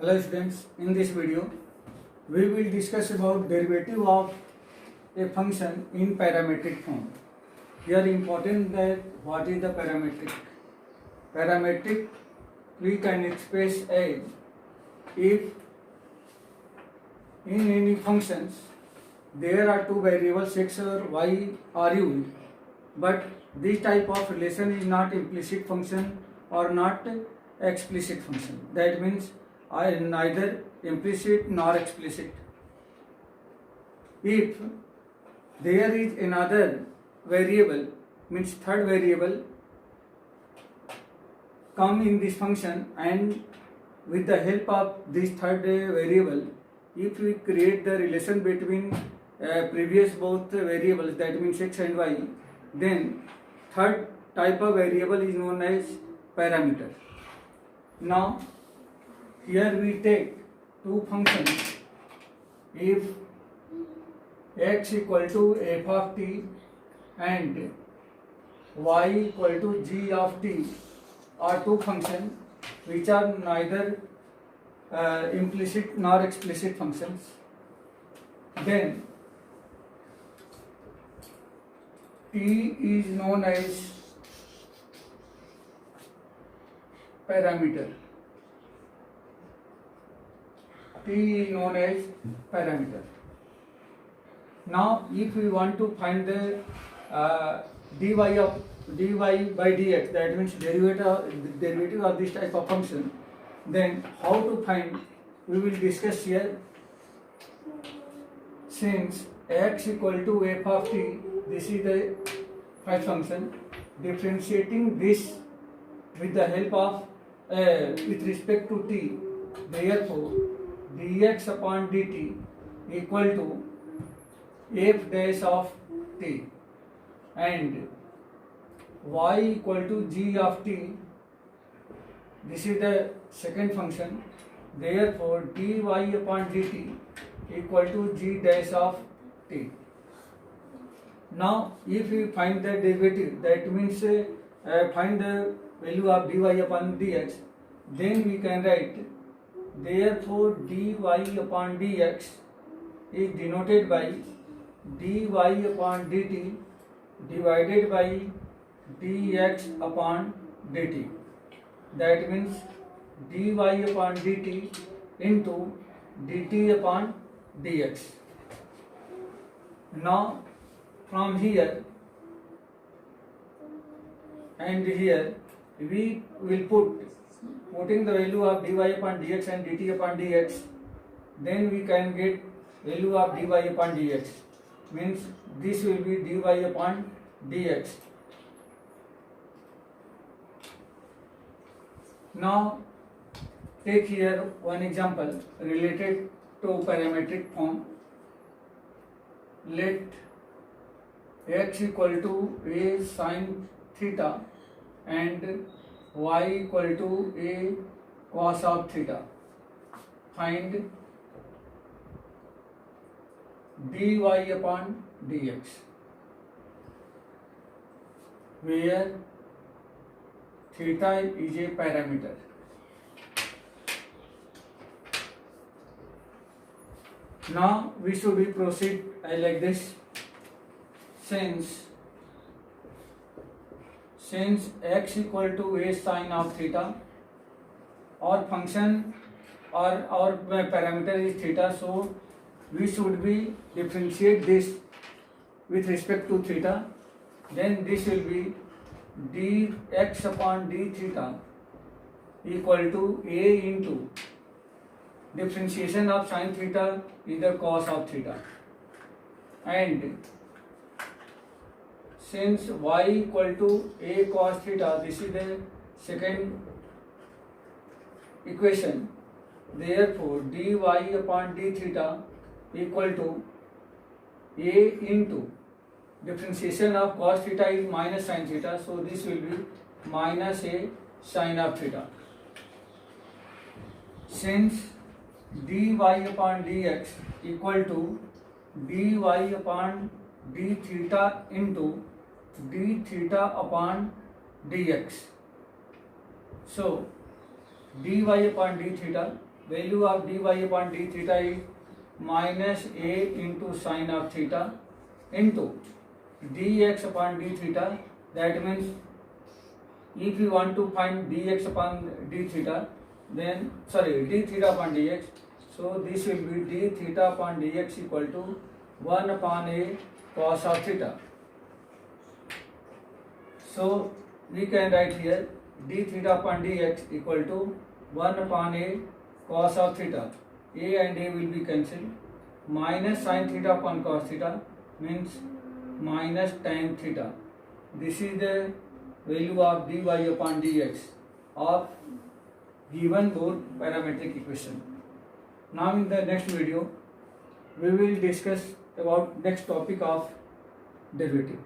Hello students, in this video we will discuss about derivative of a function in parametric form. Here important that what is the parametric. Parametric we can express as if in any functions there are two variables x or y are used, but this type of relation is not implicit function or not explicit function. That means neither implicit nor explicit. If there is another variable, means third variable come in this function, and with the help of this third variable, if we create the relation between previous both variables, that means x and y, then third type of variable is known as parameter. Now here we take two functions. If x equal to f of t and y equal to g of t are two functions which are neither implicit nor explicit functions, then t is known as parameter. T is known as parameter. Now if we want to find the dy by dx, that means derivative of this type of function, then how to find we will discuss here. Since x equal to f of t, this is the first function, differentiating this with the help of with respect to t, therefore dx upon dt equal to f dash of t, and y equal to g of t, this is the second function, therefore dy upon dt equal to g dash of t. Now if we find the derivative, that means find the value of dy upon dx, then we can write therefore dy upon dx is denoted by dy upon dt divided by dx upon dt. That means dy upon dt into dt upon dx. Now from here and here we will putting the value of dy upon dx and dt upon dx, then we can get value of dy upon dx, means this will be dy upon dx. Now take here one example related to parametric form. Let x equal to a sin theta and y equal to a cos of theta. Find dy upon dx, where theta is a parameter. Now we should be proceed like this. Since x equal to a sin of theta, our function or our parameter is theta, so we should be differentiate this with respect to theta, then this will be dx upon d theta equal to a into differentiation of sin theta is the cos of theta, and since y equal to a cos theta, this is the second equation, therefore dy upon d theta equal to a into differentiation of cos theta is minus sin theta, so this will be minus a sin of theta. Since dy upon dx equal to dy upon d theta into d theta upon dx, so dy upon d theta value of dy upon d theta is minus a into sine of theta into dx upon d theta. That means if you want to find dx upon d theta, then d theta upon dx, so this will be d theta upon dx equal to 1 upon a cos of theta. So we can write here d theta upon dx equal to 1 upon a cos of theta. A and a will be cancelled. Minus sin theta upon cos theta means minus tan theta. This is the value of dy upon dx of given both parametric equation. Now in the next video we will discuss about next topic of derivative.